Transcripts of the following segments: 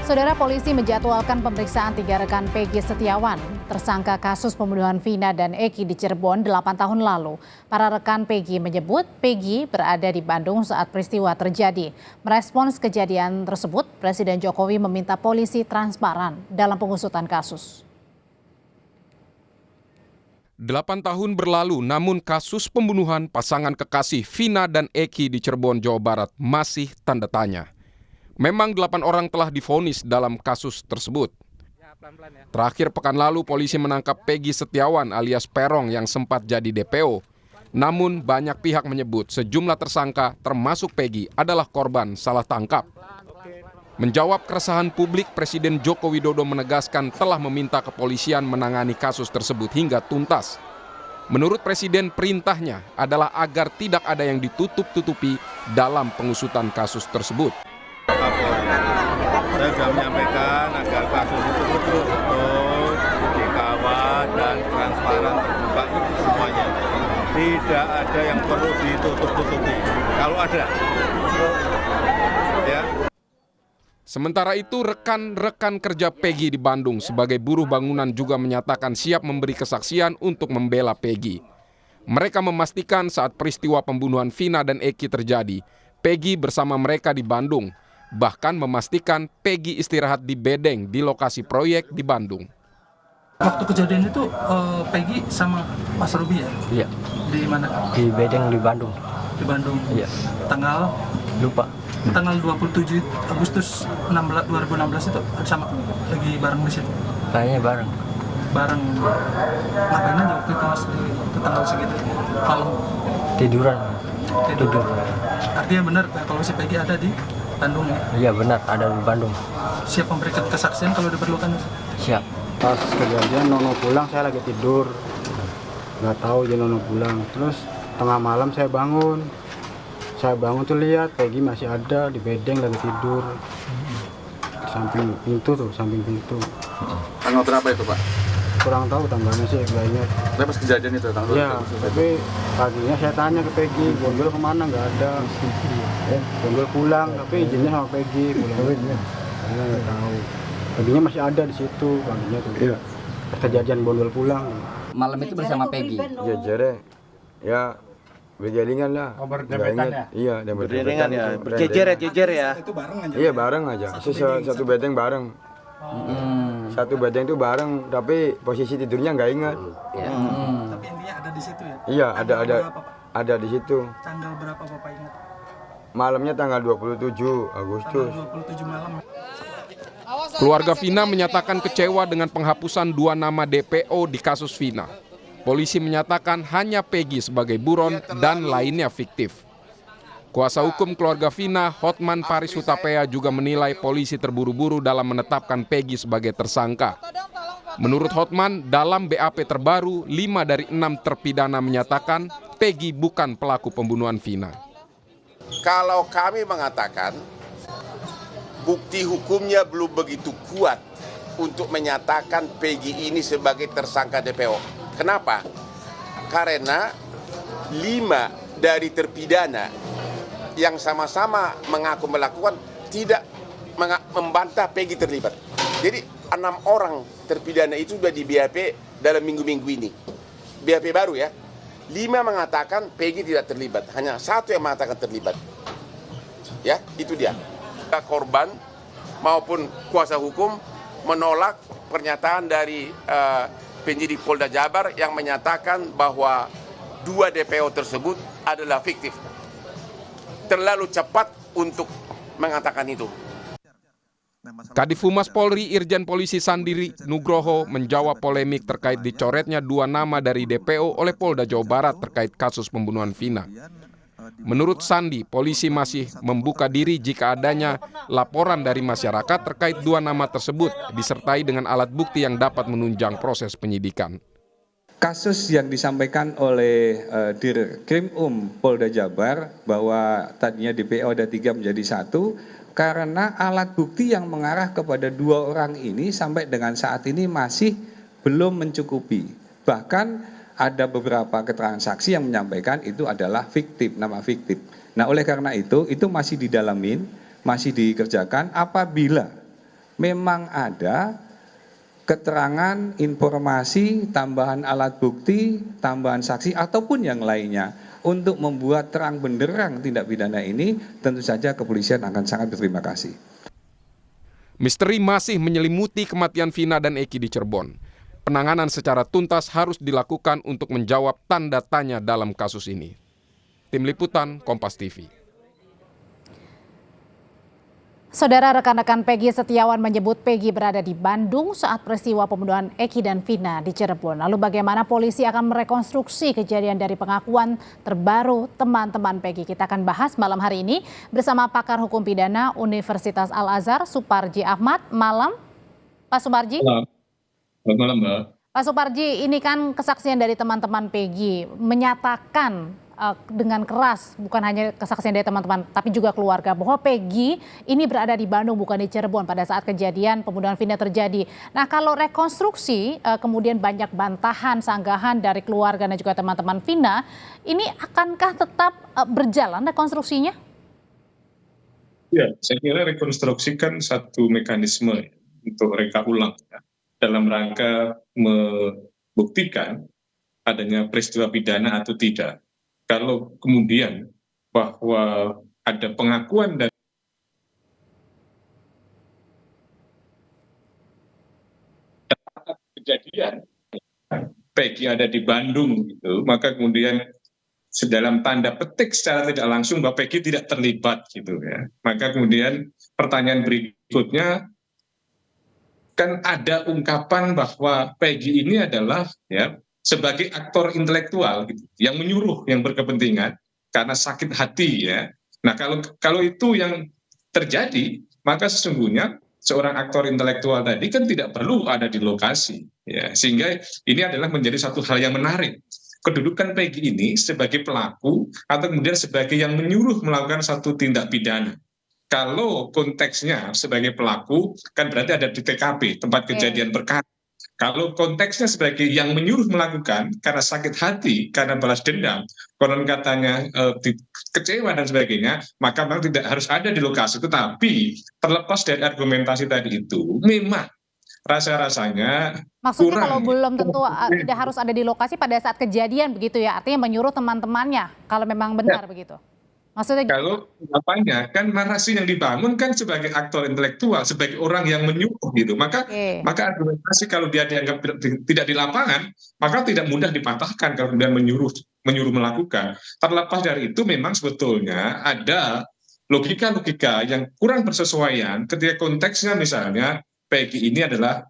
Saudara, polisi menjadwalkan pemeriksaan 3 rekan Peggy Setiawan, tersangka kasus pembunuhan Vina dan Eki di Cirebon 8 tahun lalu. Para rekan Peggy menyebut Peggy berada di Bandung saat peristiwa terjadi. Merespons kejadian tersebut, Presiden Jokowi meminta polisi transparan dalam pengusutan kasus. 8 tahun berlalu, namun kasus pembunuhan pasangan kekasih Vina dan Eki di Cirebon, Jawa Barat masih tanda tanya. Memang 8 orang telah divonis dalam kasus tersebut. Terakhir pekan lalu polisi menangkap Peggy Setiawan alias Perong yang sempat jadi DPO. Namun banyak pihak menyebut sejumlah tersangka termasuk Peggy adalah korban salah tangkap. Menjawab keresahan publik, Presiden Joko Widodo menegaskan telah meminta kepolisian menangani kasus tersebut hingga tuntas. Menurut Presiden, perintahnya adalah agar tidak ada yang ditutup-tutupi dalam pengusutan kasus tersebut. Saya sudah menyampaikan agar kasus itu betul-betul dikawal dan transparan terbuka semuanya. Tidak ada yang perlu ditutup-tutupi. Kalau ada, ya. Sementara itu, rekan-rekan kerja Peggy di Bandung sebagai buruh bangunan juga menyatakan siap memberi kesaksian untuk membela Peggy. Mereka memastikan saat peristiwa pembunuhan Vina dan Eki terjadi, Peggy bersama mereka di Bandung. Bahkan memastikan Peggy istirahat di bedeng di lokasi proyek di Bandung. Waktu kejadian itu Peggy sama Mas Ruby ya? Iya. Di mana? Di bedeng di Bandung. Di Bandung? Iya. Tanggal? Lupa. Tanggal 27 Agustus 2016 itu sama lagi bareng di situ? Kayaknya bareng. Bareng. Ngapain aja waktu itu Mas di tanggal segitu? Malam? Tiduran. Tidur. Artinya benar kalau si Peggy ada di Bandung ya? Iya benar, ada di Bandung. Siap memberikan kesaksian kalau diperlukan? Siap. Pas kejadian Nono pulang, saya lagi tidur. Nggak tahu dia Nono pulang. Terus tengah malam saya bangun. Saya bangun tuh lihat Peggy masih ada di bedeng lagi tidur. Samping pintu tuh, samping pintu. Tanggal berapa itu, Pak? Kurang tahu tanggalnya sih, nggak ingat. Nah, pas kejadian itu tanggal Ya, tapi paginya saya tanya ke Peggy, Bondol kemana? Nggak ada. Bondol pulang, tapi izinnya sama Peggy. Pulangnya nggak tahu. Paginya masih ada di situ, paginya tuh. Iya. Pas kejadian Bondol pulang. Malam itu bersama Peggy. Jajarnya, ya berjalingan lah. Oh, berdempetan ya? Iya, dan Berdempetan ya. Jejer ya. Itu bareng aja? Iya, bareng aja. Satu bedeng bareng. Satu bedeng itu bareng, tapi posisi tidurnya nggak ingat. Tapi intinya ada di situ ya? Iya, Berapa, Pak? ada di situ. Tanggal berapa Bapak ingat? Malamnya tanggal 27 Agustus. Tanggal 27 malam. Keluarga Vina menyatakan kecewa dengan penghapusan 2 nama DPO di kasus Vina. Polisi menyatakan hanya Peggy sebagai buron dan lainnya fiktif. Kuasa hukum keluarga Vina, Hotman Paris Hutapea, juga menilai polisi terburu-buru dalam menetapkan Peggy sebagai tersangka. Menurut Hotman, dalam BAP terbaru, 5 dari 6 terpidana menyatakan Peggy bukan pelaku pembunuhan Vina. Kalau kami mengatakan bukti hukumnya belum begitu kuat untuk menyatakan Peggy ini sebagai tersangka DPO. Kenapa? Karena 5 dari terpidana yang sama-sama mengaku melakukan tidak membantah Peggy terlibat. Jadi 6 orang terpidana itu sudah di BAP dalam minggu-minggu ini. BAP baru ya. 5 mengatakan Peggy tidak terlibat, hanya 1 yang mengatakan terlibat. Ya, itu dia. Korban maupun kuasa hukum menolak pernyataan dari penyidik Polda Jabar yang menyatakan bahwa 2 DPO tersebut adalah fiktif. Terlalu cepat untuk mengatakan itu. Kadif Humas Polri Irjen Polisi Sandiri Nugroho menjawab polemik terkait dicoretnya 2 nama dari DPO oleh Polda Jawa Barat terkait kasus pembunuhan Vina. Menurut Sandi, polisi masih membuka diri jika adanya laporan dari masyarakat terkait 2 nama tersebut, disertai dengan alat bukti yang dapat menunjang proses penyidikan. Kasus yang disampaikan oleh Dirkrim Polda Jabar bahwa tadinya DPO ada 3 menjadi 1, karena alat bukti yang mengarah kepada 2 orang ini sampai dengan saat ini masih belum mencukupi. Bahkan ada beberapa keterangan saksi yang menyampaikan itu adalah fiktif, nama fiktif. Nah, oleh karena itu masih didalamin, masih dikerjakan. Apabila memang ada keterangan, informasi, tambahan alat bukti, tambahan saksi ataupun yang lainnya untuk membuat terang benderang tindak pidana ini, tentu saja kepolisian akan sangat berterima kasih. Misteri masih menyelimuti kematian Vina dan Eki di Cirebon. Penanganan secara tuntas harus dilakukan untuk menjawab tanda tanya dalam kasus ini. Tim Liputan, Kompas TV. Saudara, rekan-rekan Peggy Setiawan menyebut Peggy berada di Bandung saat peristiwa pembunuhan Eki dan Vina di Cirebon. Lalu bagaimana polisi akan merekonstruksi kejadian dari pengakuan terbaru teman-teman Peggy? Kita akan bahas malam hari ini bersama pakar hukum pidana Universitas Al-Azhar, Suparji Ahmad. Malam, Pak Suparji. Selamat malam, Mbak. Pak Suparji, ini kan kesaksian dari teman-teman Peggy menyatakan dengan keras, bukan hanya kesaksian dari teman-teman, tapi juga keluarga, bahwa Peggy ini berada di Bandung, bukan di Cirebon pada saat kejadian pembunuhan Vina terjadi. Nah, kalau rekonstruksi, kemudian banyak bantahan, sanggahan dari keluarga dan juga teman-teman Vina, ini akankah tetap berjalan rekonstruksinya? Ya, saya kira rekonstruksi kan satu mekanisme untuk reka ulang ya, dalam rangka membuktikan adanya peristiwa pidana atau tidak. Kalau kemudian bahwa ada pengakuan dan kejadian Peggy ada di Bandung gitu, maka kemudian dalam tanda petik secara tidak langsung bahwa Peggy tidak terlibat gitu ya. Maka kemudian pertanyaan berikutnya, kan ada ungkapan bahwa Peggy ini adalah ya sebagai aktor intelektual gitu, yang menyuruh, yang berkepentingan karena sakit hati ya. Nah, kalau itu yang terjadi, maka sesungguhnya seorang aktor intelektual tadi kan tidak perlu ada di lokasi ya. Sehingga ini adalah menjadi satu hal yang menarik. Kedudukan Peggy ini sebagai pelaku atau kemudian sebagai yang menyuruh melakukan satu tindak pidana. Kalau konteksnya sebagai pelaku kan berarti ada di TKP, tempat kejadian perkara. Kalau konteksnya sebagai yang menyuruh melakukan karena sakit hati, karena balas dendam, konon katanya kecewa dan sebagainya, maka memang tidak harus ada di lokasi. Tetapi terlepas dari argumentasi tadi itu, memang rasa-rasanya maksudnya kurang. Kalau belum tentu tidak harus ada di lokasi pada saat kejadian begitu ya, artinya menyuruh teman-temannya kalau memang benar begitu. Maksudnya kalau apanya kan narasi yang dibangun kan sebagai aktor intelektual, sebagai orang yang menyuruh gitu, maka argumentasi kalau dia dianggap tidak di lapangan, maka tidak mudah dipatahkan kalau kemudian menyuruh melakukan. Terlepas dari itu memang sebetulnya ada logika-logika yang kurang bersesuaian ketika konteksnya misalnya Peggy ini adalah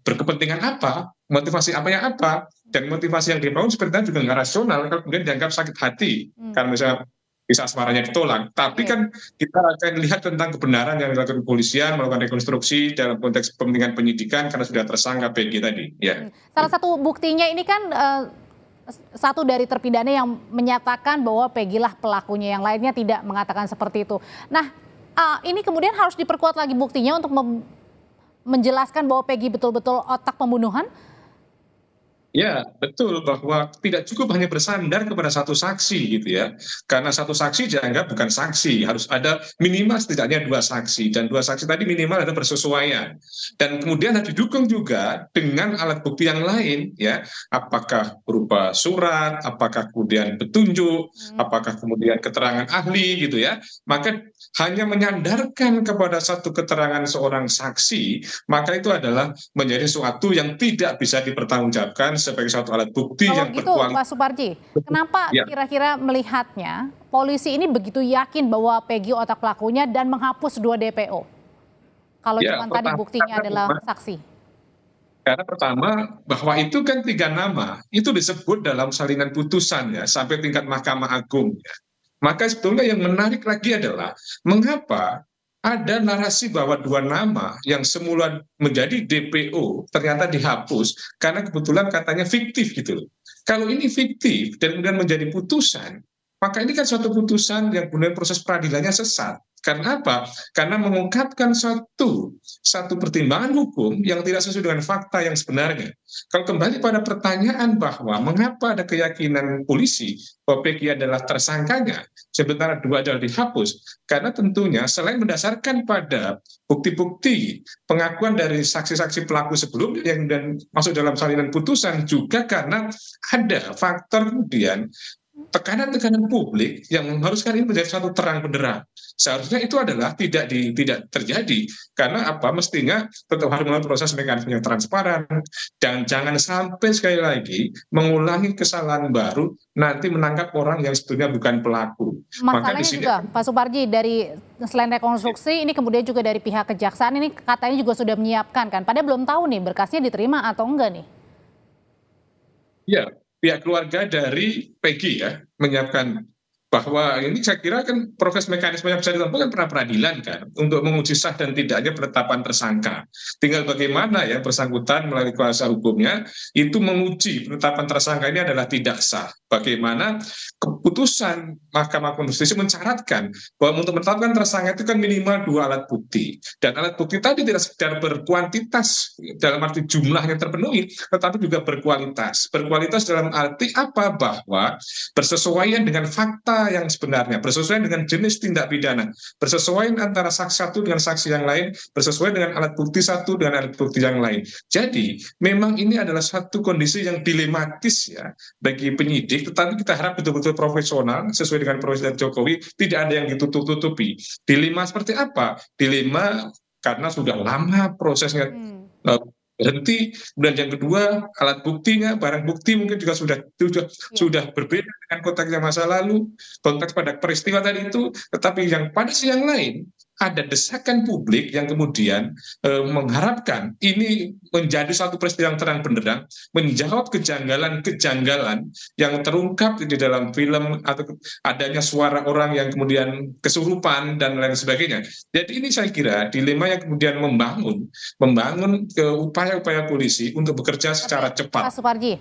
berkepentingan apa, motivasi apanya apa, dan motivasi yang dibangun sebenarnya juga nggak rasional kalau kemudian dianggap sakit hati karena misalnya bisa asmaranya ditolak. Tapi kan kita akan lihat tentang kebenaran yang dilakukan kepolisian, melakukan rekonstruksi dalam konteks kepentingan penyidikan karena sudah tersangka Peggy tadi. Ya. Salah satu buktinya ini kan satu dari terpidana yang menyatakan bahwa Peggy lah pelakunya, yang lainnya tidak mengatakan seperti itu. Nah, ini kemudian harus diperkuat lagi buktinya untuk menjelaskan bahwa Peggy betul-betul otak pembunuhan. Ya, betul bahwa tidak cukup hanya bersandar kepada satu saksi gitu ya. Karena satu saksi dianggap bukan saksi, harus ada minimal setidaknya 2 saksi, dan 2 saksi tadi minimal ada bersesuaian. Dan kemudian harus didukung juga dengan alat bukti yang lain ya, apakah berupa surat, apakah kemudian petunjuk, apakah kemudian keterangan ahli gitu ya. Maka hanya menyandarkan kepada satu keterangan seorang saksi, maka itu adalah menjadi sesuatu yang tidak bisa dipertanggungjawabkan sebagai satu alat bukti yang berkualitas. Pak Suparji, kenapa kira-kira melihatnya polisi ini begitu yakin bahwa Peggy otak pelakunya dan menghapus 2 DPO? Kalau cuma tadi buktinya adalah saksi. Karena pertama bahwa itu kan 3 nama itu disebut dalam salinan putusan ya sampai tingkat Mahkamah Agung ya. Maka sebetulnya yang menarik lagi adalah mengapa ada narasi bahwa 2 nama yang semula menjadi DPO ternyata dihapus karena kebetulan katanya fiktif gitu loh. Kalau ini fiktif dan kemudian menjadi putusan, maka ini kan suatu putusan yang kemudian proses peradilannya sesat. Karena apa? Karena mengungkapkan satu pertimbangan hukum yang tidak sesuai dengan fakta yang sebenarnya. Kalau kembali pada pertanyaan bahwa mengapa ada keyakinan polisi bahwa Peggy adalah tersangkanya, sementara 2 adalah dihapus, karena tentunya selain mendasarkan pada bukti-bukti pengakuan dari saksi-saksi pelaku sebelumnya yang dan masuk dalam salinan putusan, juga karena ada faktor kemudian tekanan-tekanan publik yang mengharuskan ini menjadi satu terang benderang. Seharusnya itu adalah tidak terjadi, karena apa? Mestinya tetap harus melalui proses mekanisme yang transparan, dan jangan sampai sekali lagi mengulangi kesalahan baru nanti menangkap orang yang sebetulnya bukan pelaku. Masalahnya juga Pak Suparji, dari selain rekonstruksi ini kemudian juga dari pihak kejaksaan ini katanya juga sudah menyiapkan kan, padahal belum tahu nih berkasnya diterima atau enggak nih. Ya, pihak keluarga dari Peggy ya menyiapkan bahwa ini saya kira kan proses mekanisme yang bisa ditempuh kan pra peradilan kan untuk menguji sah dan tidaknya penetapan tersangka. Tinggal bagaimana ya bersangkutan melalui kuasa hukumnya itu menguji penetapan tersangka ini adalah tidak sah. Bagaimana keputusan Mahkamah Konstitusi mencaratkan bahwa untuk menetapkan tersangka itu kan minimal 2 alat bukti, dan alat bukti tadi tidak sekedar berkuantitas dalam arti jumlahnya terpenuhi, tetapi juga berkualitas. Berkualitas dalam arti apa? Bahwa bersesuaian dengan fakta yang sebenarnya, bersesuaian dengan jenis tindak pidana, bersesuaian antara saksi satu dengan saksi yang lain, bersesuaian dengan alat bukti satu dengan alat bukti yang lain. Jadi memang ini adalah satu kondisi yang dilematis ya bagi penyidik, tetapi kita harap betul-betul profesional sesuai dengan Presiden Jokowi, tidak ada yang ditutup-tutupi. Dilema seperti apa? Dilema karena sudah lama prosesnya berhenti, dan yang kedua alat buktinya, barang bukti mungkin juga sudah berbeda dengan konteks yang masa lalu, konteks pada peristiwa tadi itu, tetapi yang pada siang lain ada desakan publik yang kemudian mengharapkan ini menjadi satu peristiwa yang terang benderang, menjawab kejanggalan-kejanggalan yang terungkap di dalam film atau adanya suara orang yang kemudian kesurupan dan lain sebagainya. Jadi ini saya kira dilema yang kemudian membangun upaya-upaya polisi untuk bekerja secara cepat. Pak Suparji,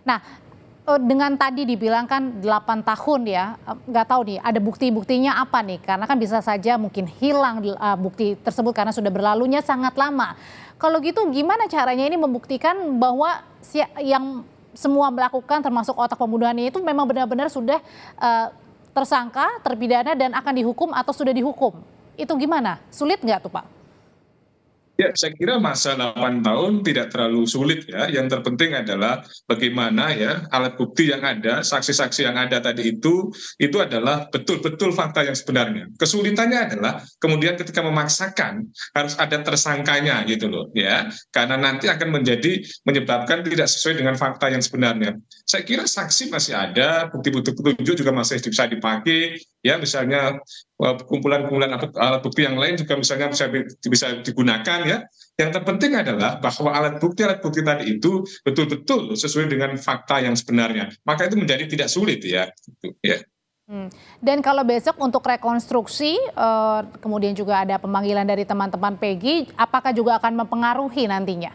nah dengan tadi dibilang kan 8 tahun ya, nggak tahu nih ada bukti-buktinya apa nih, karena kan bisa saja mungkin hilang bukti tersebut karena sudah berlalunya sangat lama. Kalau gitu gimana caranya ini membuktikan bahwa yang semua melakukan termasuk otak pembunuhannya itu memang benar-benar sudah tersangka, terpidana dan akan dihukum atau sudah dihukum? Itu gimana? Sulit nggak tuh Pak? Ya, saya kira masa 8 tahun tidak terlalu sulit ya. Yang terpenting adalah bagaimana ya alat bukti yang ada, saksi-saksi yang ada tadi itu adalah betul-betul fakta yang sebenarnya. Kesulitannya adalah kemudian ketika memaksakan harus ada tersangkanya gitu loh ya. Karena nanti akan menyebabkan tidak sesuai dengan fakta yang sebenarnya. Saya kira saksi masih ada, bukti-bukti petunjuk juga masih bisa dipakai ya, misalnya kumpulan-kumpulan alat bukti yang lain juga misalnya bisa digunakan ya. Yang terpenting adalah bahwa alat bukti tadi itu betul-betul sesuai dengan fakta yang sebenarnya. Maka itu menjadi tidak sulit ya. Gitu, ya. Dan kalau besok untuk rekonstruksi, kemudian juga ada pemanggilan dari teman-teman Peggy, apakah juga akan mempengaruhi nantinya?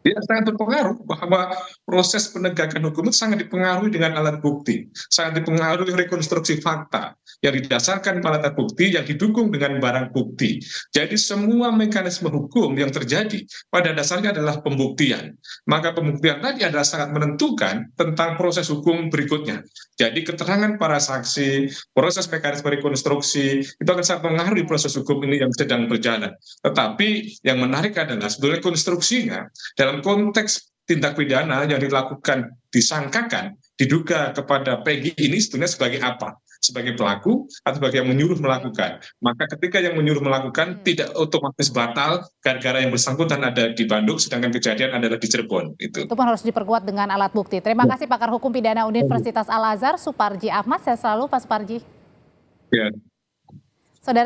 Ya, sangat berpengaruh bahwa proses penegakan hukum itu sangat dipengaruhi dengan alat bukti, sangat dipengaruhi rekonstruksi fakta yang didasarkan pada alat bukti yang didukung dengan barang bukti. Jadi semua mekanisme hukum yang terjadi pada dasarnya adalah pembuktian. Maka pembuktian tadi adalah sangat menentukan tentang proses hukum berikutnya. Jadi keterangan para saksi, proses mekanisme rekonstruksi itu akan sangat mengaruhi proses hukum ini yang sedang berjalan. Tetapi yang menarik adalah sebetulnya konstruksinya dalam konteks tindak pidana yang dilakukan, disangkakan, diduga kepada Peggy ini sebetulnya sebagai apa? Sebagai pelaku atau sebagai yang menyuruh melakukan. Maka ketika yang menyuruh melakukan tidak otomatis batal gara-gara yang bersangkutan ada di Bandung sedangkan kejadian adalah di Cirebon. Itu pun harus diperkuat dengan alat bukti. Terima kasih Pakar Hukum Pidana Universitas Al-Azhar, Suparji Ahmad. Saya selalu Pak Suparji. Ya. Saudara